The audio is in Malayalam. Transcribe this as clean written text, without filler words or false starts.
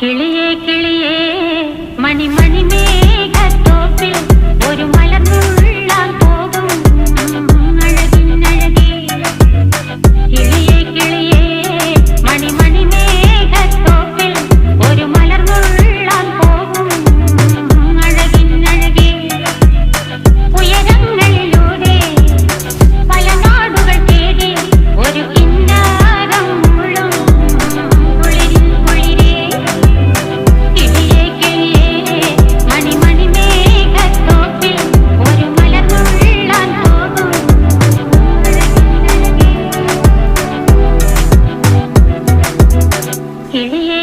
കിളിയേ കിളിയേ മണിമണി മേഘത്തോപ്പിൽ ഒരു മലർന്നുള്ളാൻ പോകും അഴകിനഴകേ. കിളിയേ കിളിയേ മണിമണി മേഘത്തോപ്പിൽ ഒരു മലർന്നുള്ളാൻ പോകും അഴകിനഴകേ. ഉയരങ്ങളിലൂടെ പല നാടുകൾ തേടി ഒരു കിന്നാരം മുള്ളും കുളിരിൽ കുളിരേ. കിളിയേ കിളിയേ മണിമണി മേഘത്തോപ്പിൽ ഒരു മലർന്നുള്ളാൻ പോകും അഴകിനഴകേ. കിളിയേ